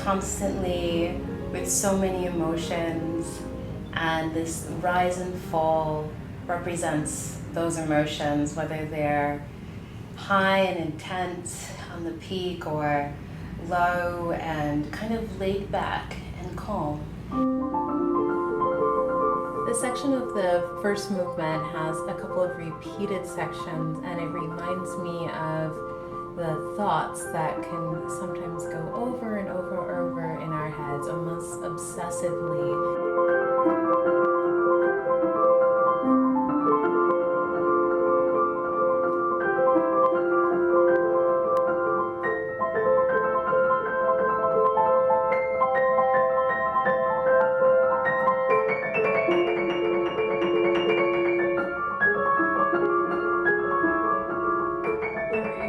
constantly with so many emotions, and this rise and fall represents those emotions, whether they're high and intense on the peak or low and kind of laid back and calm. This section of the first movement has a couple of repeated sections, and it reminds me of the thoughts that can sometimes go over and over and over in our heads, almost obsessively.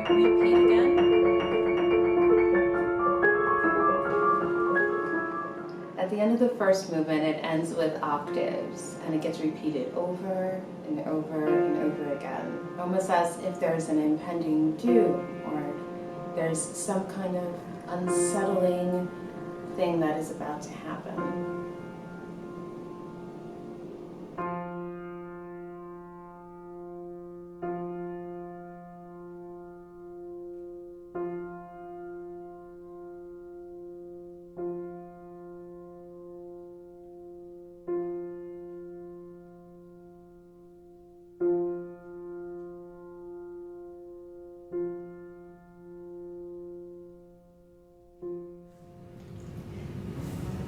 Repeat again. At the end of the first movement, it ends with octaves, and it gets repeated over and over and over again, almost as if there's an impending doom or there's some kind of unsettling thing that is about to happen.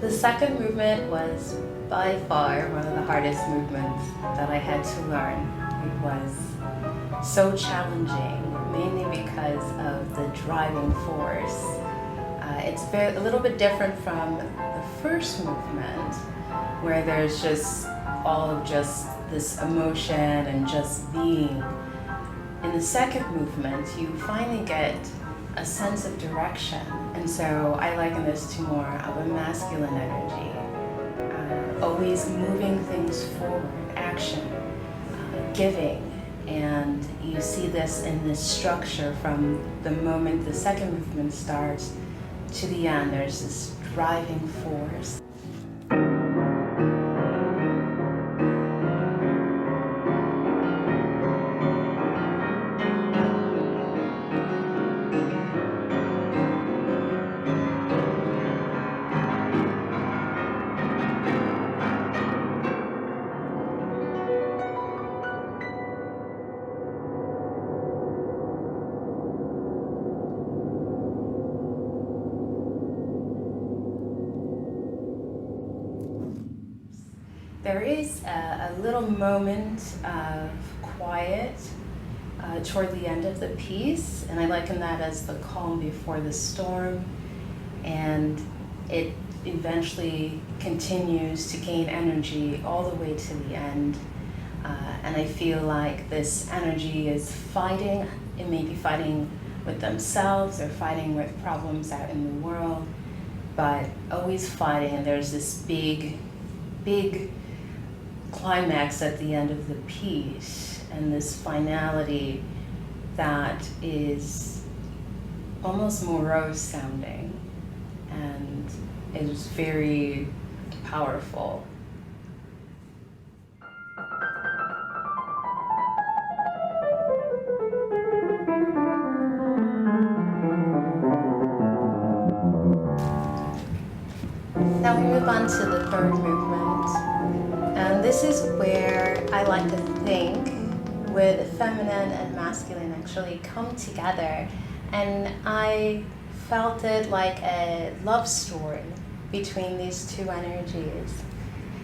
The second movement was by far one of the hardest movements that I had to learn. It was so challenging, mainly because of the driving force. It's a little bit different from the first movement, where there's just all of just this emotion and just being. In the second movement, you finally get a sense of direction. And so I liken this to more of a masculine energy, always moving things forward, action, giving. And you see this in this structure from the moment the second movement starts to the end. There's this driving force. There is a little moment of quiet toward the end of the piece, and I liken that as the calm before the storm, and it eventually continues to gain energy all the way to the end. And I feel like this energy is fighting. It may be fighting with themselves or fighting with problems out in the world, but always fighting, and there's this big climax at the end of the piece, and this finality that is almost morose sounding, and is very powerful. Now we move on to the third movement. And this is where I like to think with feminine and masculine actually come together. And I felt it like a love story between these two energies.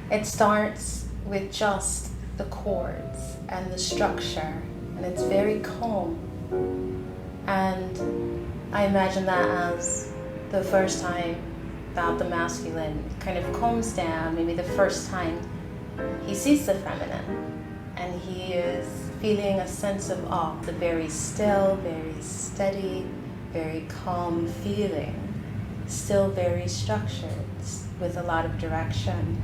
It starts with just the chords and the structure, and it's very calm. And I imagine that as the first time that the masculine kind of calms down, maybe the first time he sees the feminine, and he is feeling a sense of awe, the very still, very steady, very calm feeling, still very structured, with a lot of direction.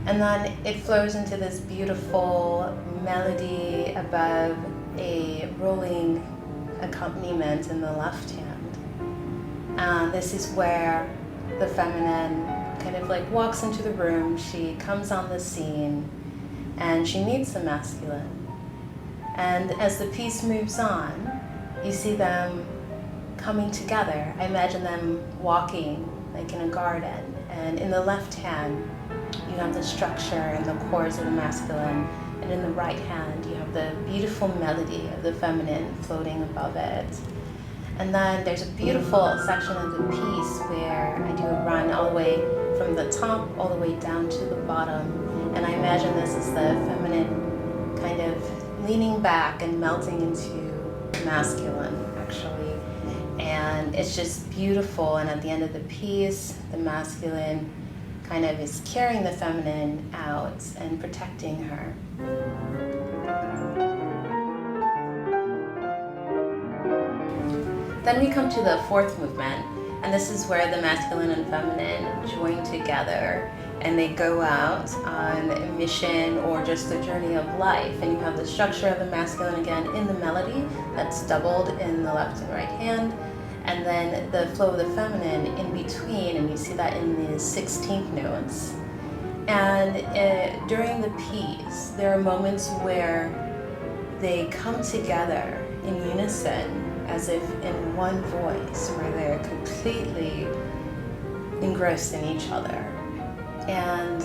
And then it flows into this beautiful melody above a rolling accompaniment in the left hand. And this is where the feminine kind of like walks into the room, she comes on the scene, and she meets the masculine. And as the piece moves on, you see them coming together. I imagine them walking like in a garden, and in the left hand you have the structure and the chords of the masculine, and in the right hand you have the beautiful melody of the feminine floating above it. And then there's a beautiful section of the piece where I do a run all the way from the top all the way down to the bottom, and I imagine this is the feminine kind of leaning back and melting into masculine, actually. And it's just beautiful, and at the end of the piece, the masculine kind of is carrying the feminine out and protecting her. Then we come to the fourth movement, and this is where the masculine and feminine join together and they go out on a mission or just a journey of life. And you have the structure of the masculine again in the melody that's doubled in the left and right hand, and then the flow of the feminine in between, and you see that in the 16th notes. And during the piece, there are moments where they come together in unison, as if in one voice, where they're completely engrossed in each other. And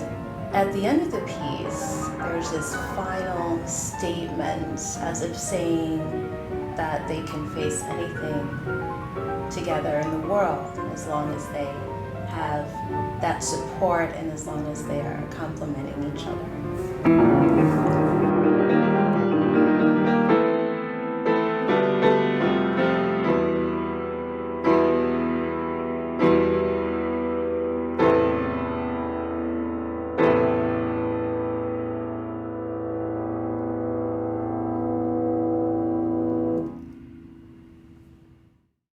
at the end of the piece, there's this final statement, as if saying that they can face anything together in the world, as long as they have that support and as long as they are complementing each other.